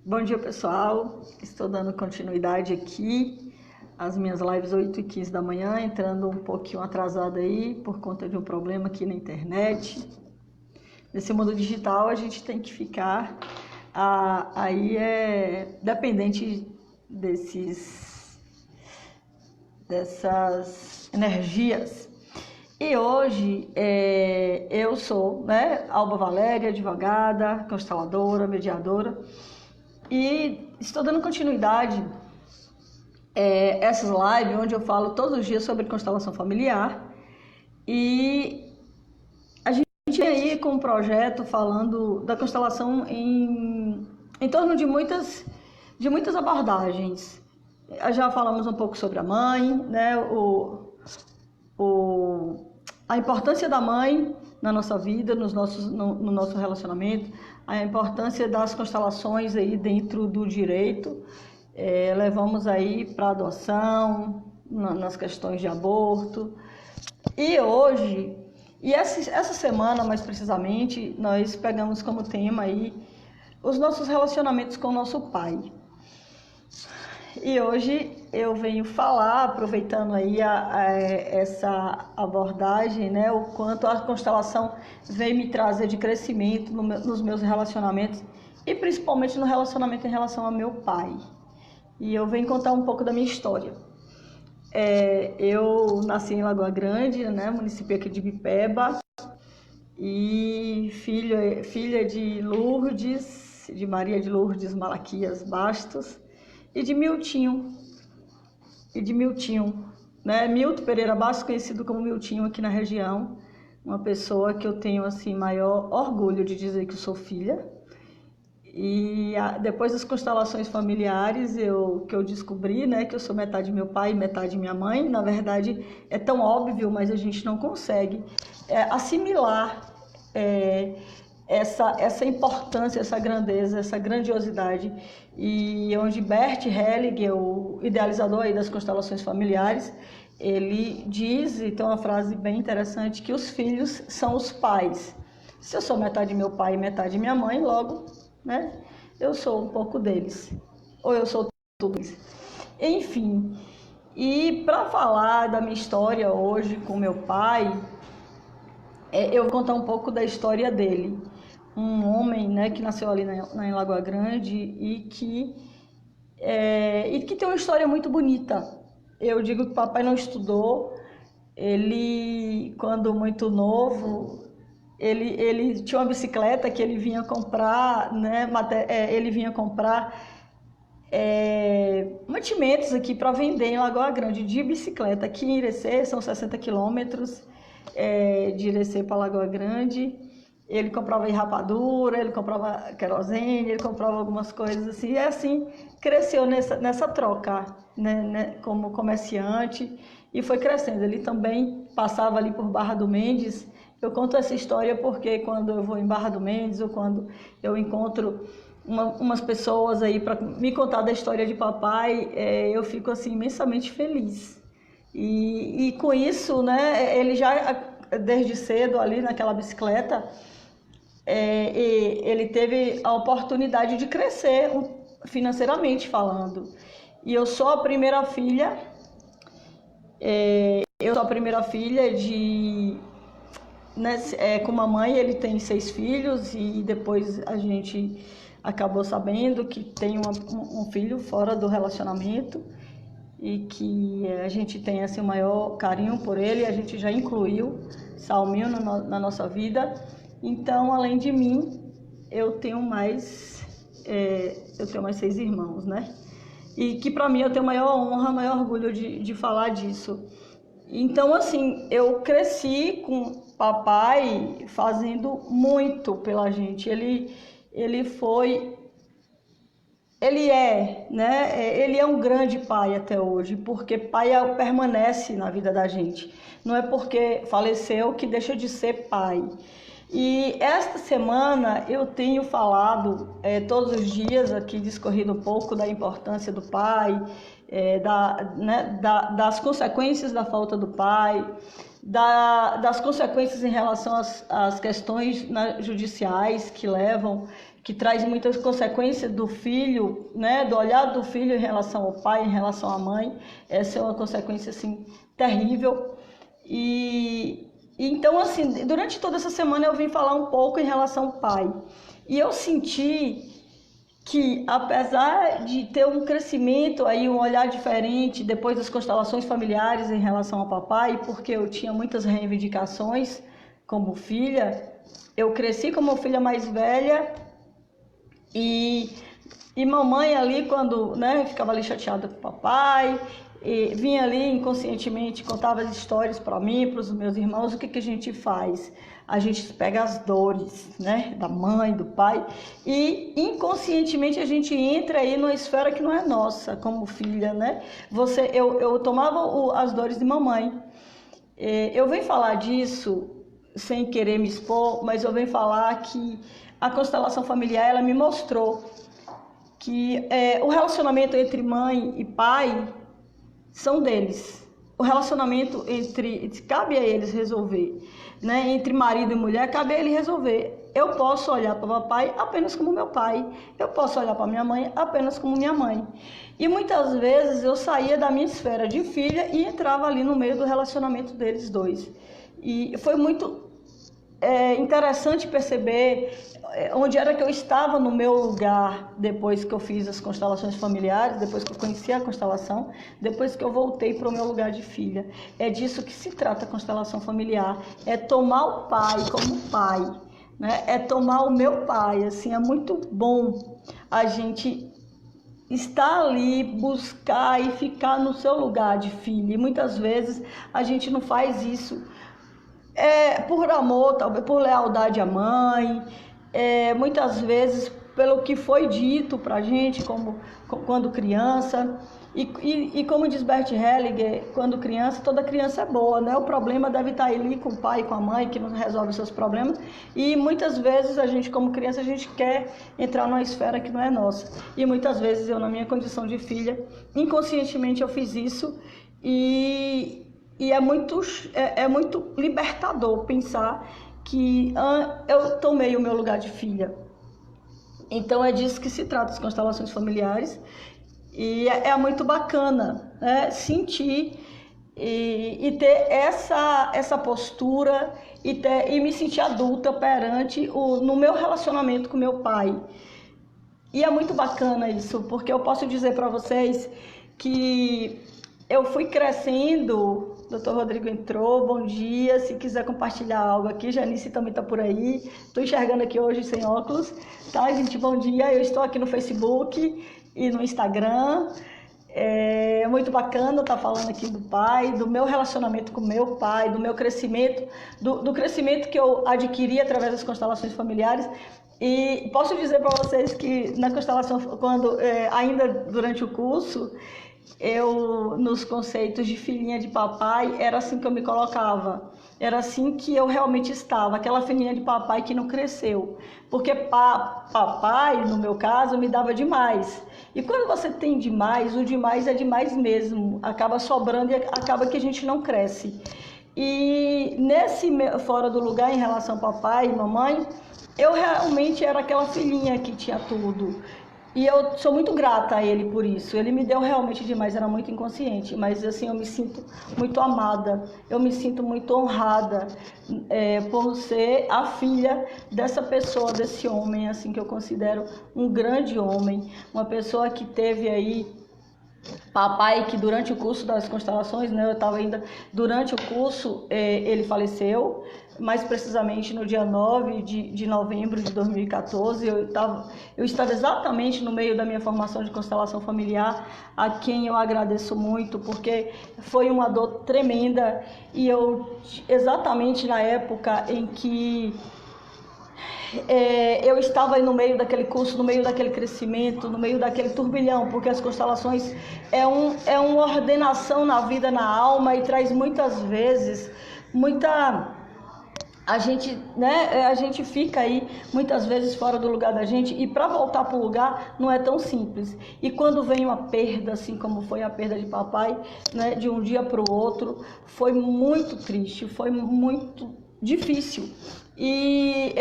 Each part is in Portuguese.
Bom dia, pessoal. Estou dando continuidade aqui às minhas lives 8h15 da manhã, entrando um pouquinho atrasada aí por conta de um problema aqui na internet. Nesse mundo digital, a gente tem que ficar dependente dessas energias. E hoje eu sou, Alba Valéria, advogada, consteladora, mediadora, e estou dando continuidade essas lives onde eu falo todos os dias sobre constelação familiar. E a gente aí com um projeto falando da constelação em torno de muitas abordagens. Já falamos um pouco sobre a mãe, a importância da mãe na nossa vida, no nosso relacionamento, a importância das constelações aí dentro do direito. Levamos aí para adoção, nas questões de aborto. E hoje, essa semana mais precisamente, nós pegamos como tema aí os nossos relacionamentos com o nosso pai. E hoje eu venho falar, aproveitando aí essa abordagem, o quanto a constelação vem me trazer de crescimento nos meus relacionamentos e principalmente no relacionamento em relação ao meu pai. E eu venho contar um pouco da minha história. Eu nasci em Lagoa Grande, município aqui de Bipeba, e filha de Lourdes, de Maria de Lourdes Malaquias Bastos, e de Miltinho, Milton Pereira Bastos, conhecido como Miltinho aqui na região, uma pessoa que eu tenho assim maior orgulho de dizer que eu sou filha. E depois das constelações familiares, que eu descobri, que eu sou metade meu pai e metade minha mãe. Na verdade, é tão óbvio, mas a gente não consegue assimilar essa importância, essa grandeza, essa grandiosidade. E onde Bert Hellinger, o idealizador aí das constelações familiares, ele diz, e tem uma frase bem interessante, que os filhos são os pais. Se eu sou metade meu pai e metade minha mãe, logo, eu sou um pouco deles, ou eu sou tudo isso. Enfim, e para falar da minha história hoje com meu pai, eu vou contar um pouco da história dele. Um homem, que nasceu ali em Lagoa Grande e que tem uma história muito bonita. Eu digo que o papai não estudou. Ele, quando muito novo, ele tinha uma bicicleta que ele vinha comprar, ele vinha comprar mantimentos aqui para vender em Lagoa Grande de bicicleta. Aqui em Irecê são 60 quilômetros de Irecê para Lagoa Grande. Ele comprava rapadura, ele comprava querosene, ele comprava algumas coisas assim. E assim cresceu nessa troca, como comerciante, e foi crescendo. Ele também passava ali por Barra do Mendes. Eu conto essa história porque quando eu vou em Barra do Mendes ou quando eu encontro umas pessoas aí para me contar da história de papai, eu fico assim imensamente feliz. E com isso, ele já desde cedo ali naquela bicicleta, ele teve a oportunidade de crescer financeiramente falando. E eu sou a primeira filha. Com uma mãe. Ele tem 6 filhos e depois a gente acabou sabendo que tem um filho fora do relacionamento e que a gente tem assim, o maior carinho por ele. A gente já incluiu Salminho na nossa vida. Então, além de mim, eu tenho mais 6 irmãos, E que para mim eu tenho maior honra, maior orgulho de falar disso. Então, assim, eu cresci com papai fazendo muito pela gente. Ele é um grande pai até hoje, porque pai permanece na vida da gente. Não é porque faleceu que deixa de ser pai. E esta semana eu tenho falado todos os dias aqui, discorrido um pouco da importância do pai, das consequências da falta do pai, das consequências em relação às questões judiciais que levam que traz muitas consequências do filho, né, do olhar do filho em relação ao pai, em relação à mãe. Essa é uma consequência assim terrível. E então assim, durante toda essa semana eu vim falar um pouco em relação ao pai. E eu senti que, apesar de ter um crescimento aí, um olhar diferente depois das constelações familiares em relação ao papai, porque eu tinha muitas reivindicações como filha, eu cresci como filha mais velha. E mamãe ali, quando, né, ficava ali chateada com o papai, e vinha ali inconscientemente, contava as histórias para mim, para os meus irmãos. O que a gente faz? A gente pega as dores, né, da mãe, do pai, e inconscientemente a gente entra aí numa esfera que não é nossa, como filha, né? Eu tomava as dores de mamãe. Eu venho falar disso sem querer me expor, mas eu venho falar que a constelação familiar, ela me mostrou que o relacionamento entre mãe e pai são deles. O relacionamento cabe a eles resolver, né? Entre marido e mulher, cabe a ele resolver. Eu posso olhar para o papai apenas como meu pai, eu posso olhar para minha mãe apenas como minha mãe. E muitas vezes eu saía da minha esfera de filha e entrava ali no meio do relacionamento deles dois. E foi muito interessante perceber onde era que eu estava no meu lugar depois que eu fiz as constelações familiares, depois que eu conheci a constelação, depois que eu voltei para o meu lugar de filha. É disso que se trata a constelação familiar, é tomar o pai como pai, né? É tomar o meu pai, assim, é muito bom a gente estar ali, buscar e ficar no seu lugar de filha. E muitas vezes a gente não faz isso por amor, talvez por lealdade à mãe, muitas vezes pelo que foi dito pra gente quando criança. E como diz Bert Hellinger, quando criança, toda criança é boa, né? O problema deve estar ali com o pai e com a mãe, que não resolve os seus problemas. E muitas vezes a gente, como criança, a gente quer entrar numa esfera que não é nossa. E muitas vezes eu, na minha condição de filha, inconscientemente eu fiz isso. E é muito libertador pensar que eu tomei o meu lugar de filha. Então é disso que se trata as constelações familiares. E é muito bacana, né, sentir e ter essa postura e me sentir adulta perante no meu relacionamento com meu pai. E é muito bacana isso, porque eu posso dizer para vocês que eu fui crescendo. Dr. Rodrigo entrou, bom dia. Se quiser compartilhar algo aqui, Janice também está por aí. Estou enxergando aqui hoje sem óculos, tá, gente? Bom dia. Eu estou aqui no Facebook e no Instagram. É muito bacana estar falando aqui do pai, do meu relacionamento com meu pai, do meu crescimento, do crescimento que eu adquiri através das constelações familiares. E posso dizer para vocês que na constelação, ainda durante o curso, nos conceitos de filhinha de papai, era assim que eu me colocava. Era assim que eu realmente estava, aquela filhinha de papai que não cresceu. Porque papai, no meu caso, me dava demais. E quando você tem demais, o demais é demais mesmo. Acaba sobrando e acaba que a gente não cresce. E nesse fora do lugar em relação ao papai e mamãe, eu realmente era aquela filhinha que tinha tudo. E eu sou muito grata a ele por isso. Ele me deu realmente demais, era muito inconsciente. Mas assim, eu me sinto muito amada, eu me sinto muito honrada por ser a filha dessa pessoa, desse homem, assim, que eu considero um grande homem. Uma pessoa que teve aí papai, que durante o curso das constelações, né, eu estava ainda durante o curso, ele faleceu, mais precisamente no dia 9 de novembro de 2014. Eu estava exatamente no meio da minha formação de constelação familiar, a quem eu agradeço muito, porque foi uma dor tremenda. E eu, exatamente na época em que eu estava aí no meio daquele curso, no meio daquele crescimento, no meio daquele turbilhão, porque as constelações é uma ordenação na vida, na alma, e traz muitas vezes a gente fica aí muitas vezes fora do lugar da gente, e para voltar para o lugar não é tão simples. E quando vem uma perda, assim como foi a perda de papai, né, de um dia para o outro, foi muito triste, foi muito difícil. E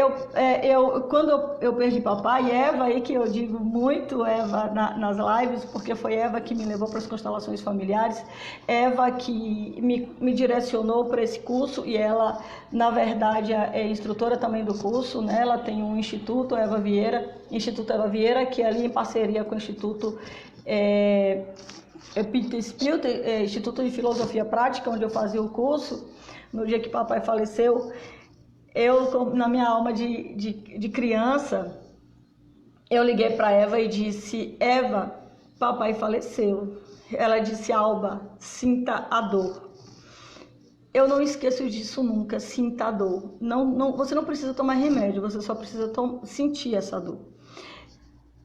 quando eu perdi papai, Eva, aí que eu digo muito Eva nas lives, porque foi Eva que me levou para as constelações familiares, Eva que me direcionou para esse curso, e ela, na verdade, é instrutora também do curso, né? Ela tem um Instituto Eva Vieira, que é ali em parceria com o Instituto Peter Spielter, Instituto de Filosofia Prática, onde eu fazia o curso. No dia que papai faleceu, eu, na minha alma de criança, eu liguei para Eva e disse: Eva, papai faleceu. Ela disse: Alba, sinta a dor. Eu não esqueço disso nunca, sinta a dor. Você não precisa tomar remédio, você só precisa sentir essa dor.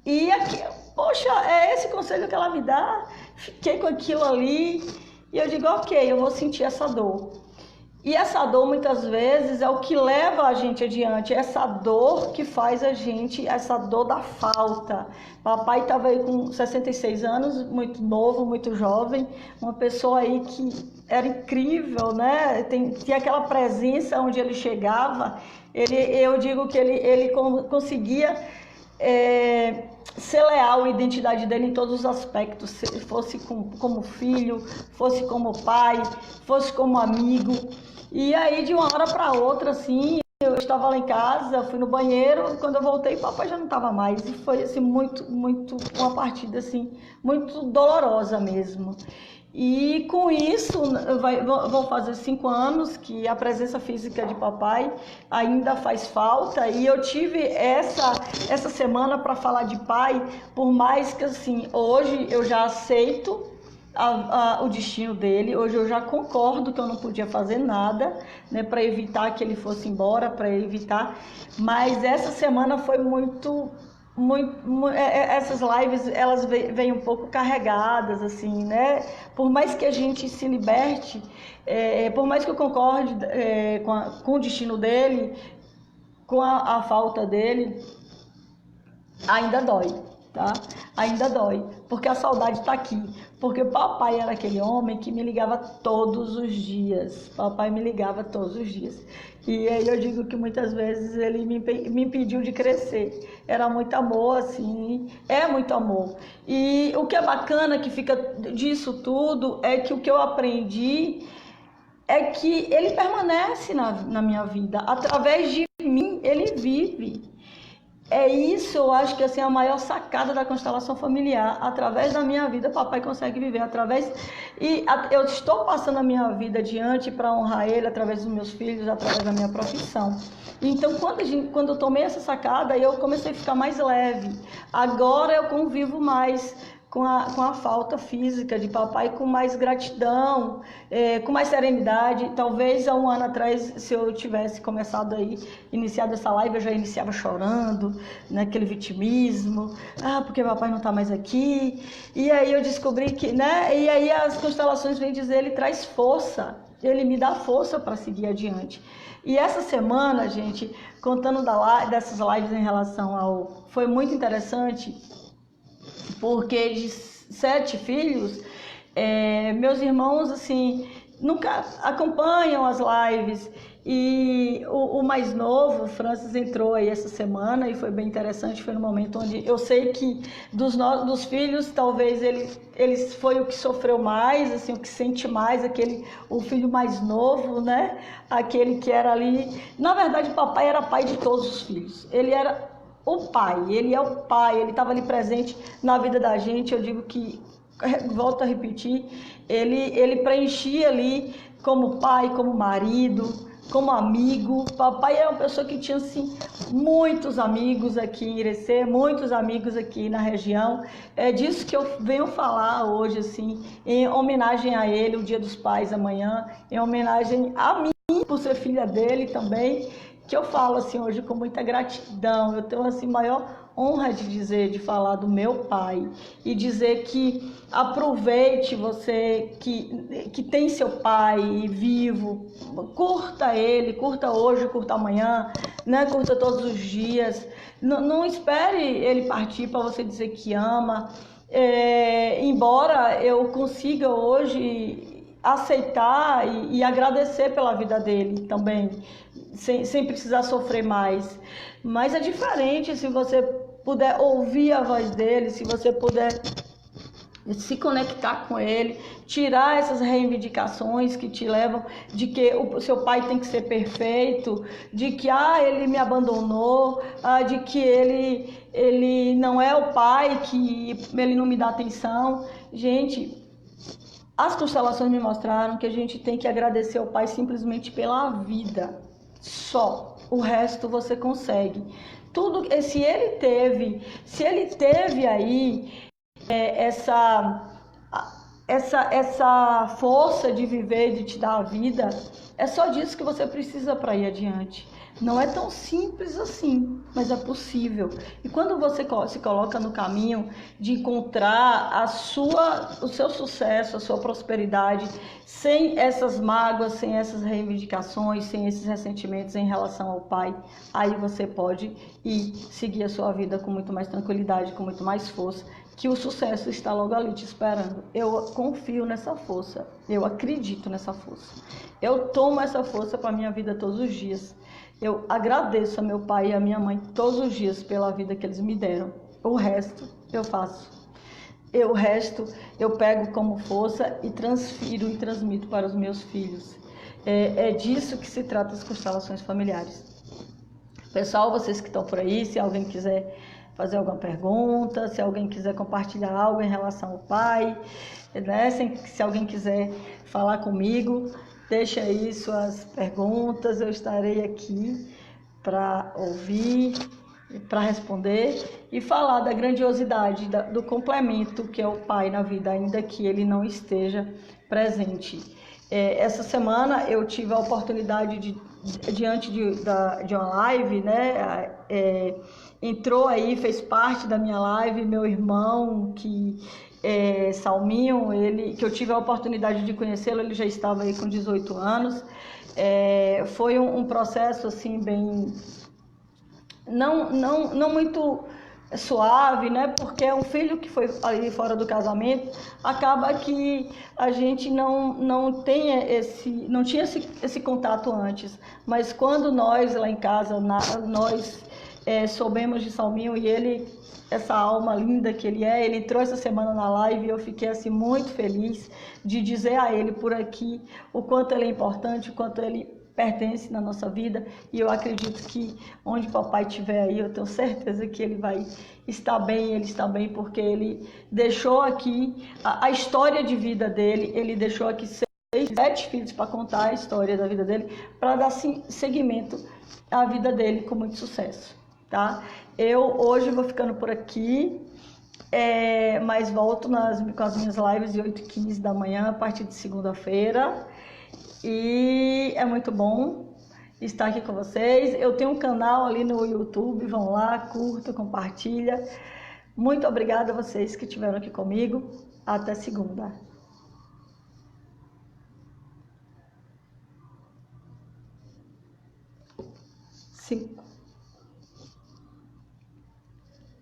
E aqui, poxa, é esse conselho que ela me dá. Fiquei com aquilo ali e eu digo: ok, eu vou sentir essa dor. E essa dor, muitas vezes, é o que leva a gente adiante. Essa dor que faz a gente, essa dor da falta. Papai estava aí com 66 anos, muito novo, muito jovem. Uma pessoa aí que era incrível, né? Tinha aquela presença onde ele chegava. Eu digo que ele conseguia ser leal à identidade dele em todos os aspectos. Fosse como filho, fosse como pai, fosse como amigo. E aí, de uma hora para outra, assim, eu estava lá em casa, fui no banheiro, quando eu voltei, papai já não estava mais. E foi, assim, muito, uma partida, assim, muito dolorosa mesmo. E com isso, vão fazer 5 anos que a presença física de papai ainda faz falta. E eu tive essa semana para falar de pai, por mais que, assim, hoje eu já aceito o destino dele. Hoje eu já concordo que eu não podia fazer nada, né, para evitar que ele fosse embora, mas essa semana foi muito, essas lives, elas vêm um pouco carregadas, assim, né? Por mais que a gente se liberte, por mais que eu concorde com o destino dele, com a falta dele, ainda dói, tá? Ainda dói, porque a saudade tá aqui. Porque papai era aquele homem que me ligava todos os dias. Papai me ligava todos os dias. E aí eu digo que muitas vezes ele me impediu de crescer. Era muito amor, assim, é muito amor. E o que é bacana que fica disso tudo é que o que eu aprendi é que ele permanece na minha vida. Através de mim, ele vive. É isso, eu acho que assim, a maior sacada da constelação familiar. Através da minha vida, papai consegue viver. Eu estou passando a minha vida adiante para honrar ele, através dos meus filhos, através da minha profissão. Então, quando eu tomei essa sacada, eu comecei a ficar mais leve. Agora eu convivo mais com a falta física de papai, com mais gratidão, com mais serenidade. Talvez há um ano atrás, se eu tivesse começado aí, iniciado essa live, eu já iniciava chorando, naquele vitimismo, porque papai não está mais aqui. E aí eu descobri que, né? E aí as constelações vêm dizer, ele traz força, ele me dá força para seguir adiante. E essa semana, gente, contando dessas lives em relação foi muito interessante, porque de 7 filhos, meus irmãos, assim, nunca acompanham as lives. E o mais novo, o Francis, entrou aí essa semana e foi bem interessante. Foi no momento onde eu sei que dos filhos, talvez ele foi o que sofreu mais, assim, o que sente mais, o filho mais novo, né? Aquele que era ali. Na verdade, o papai era pai de todos os filhos. Ele era o pai, ele é o pai, ele estava ali presente na vida da gente. Eu digo que, volto a repetir, ele preenchia ali como pai, como marido, como amigo. Papai é uma pessoa que tinha, assim, muitos amigos aqui em Irecê, muitos amigos aqui na região. É disso que eu venho falar hoje, assim, em homenagem a ele, o Dia dos Pais amanhã, em homenagem a mim, por ser filha dele também, que eu falo, assim, hoje com muita gratidão. Eu tenho, assim, maior honra de falar do meu pai e dizer que aproveite, você que tem seu pai vivo, curta ele, curta hoje, curta amanhã, né? Curta todos os dias. Não espere ele partir para você dizer que ama. Embora eu consiga hoje aceitar e agradecer pela vida dele também, sem precisar sofrer mais. Mas é diferente se você puder ouvir a voz dele, se você puder se conectar com ele, tirar essas reivindicações que te levam de que o seu pai tem que ser perfeito, de que ele me abandonou, de que ele não é o pai, que ele não me dá atenção. Gente, as constelações me mostraram que a gente tem que agradecer ao pai simplesmente pela vida, só. O resto você consegue. Tudo, se ele teve aí essa força de viver, de te dar a vida, é só disso que você precisa para ir adiante. Não é tão simples assim, mas é possível. E quando você se coloca no caminho de encontrar o seu sucesso, a sua prosperidade, sem essas mágoas, sem essas reivindicações, sem esses ressentimentos em relação ao pai, aí você pode ir seguir a sua vida com muito mais tranquilidade, com muito mais força, que o sucesso está logo ali te esperando. Eu confio nessa força, eu acredito nessa força. Eu tomo essa força para a minha vida todos os dias. Eu agradeço a meu pai e a minha mãe todos os dias pela vida que eles me deram. O resto eu faço. O resto eu pego como força e transfiro e transmito para os meus filhos. É disso que se trata as constelações familiares. Pessoal, vocês que estão por aí, se alguém quiser fazer alguma pergunta, se alguém quiser compartilhar algo em relação ao pai, né? Se alguém quiser falar comigo, deixa aí suas perguntas, eu estarei aqui para ouvir, para responder e falar da grandiosidade, do complemento que é o pai na vida, ainda que ele não esteja presente. Essa semana eu tive a oportunidade diante de uma live, né? Entrou aí, fez parte da minha live, meu irmão, Salminho, que eu tive a oportunidade de conhecê-lo, ele já estava aí com 18 anos. Foi um processo assim bem não muito suave, né? Porque é um filho que foi ali fora do casamento, acaba que a gente não tinha esse contato antes. Mas quando nós lá em casa, nós soubemos de Salminho e ele, essa alma linda que ele entrou essa semana na live e eu fiquei assim muito feliz de dizer a ele por aqui o quanto ele é importante, o quanto ele pertence na nossa vida, e eu acredito que onde papai estiver aí, eu tenho certeza que ele vai estar bem, ele está bem, porque ele deixou aqui a história de vida dele, ele deixou aqui 7 filhos para contar a história da vida dele, para dar seguimento à vida dele com muito sucesso, tá? Eu hoje vou ficando por aqui, mas volto com as minhas lives de 8h15 da manhã, a partir de segunda-feira. E é muito bom estar aqui com vocês. Eu tenho um canal ali no YouTube, vão lá, curta, compartilha. Muito obrigada a vocês que estiveram aqui comigo. Até segunda. 5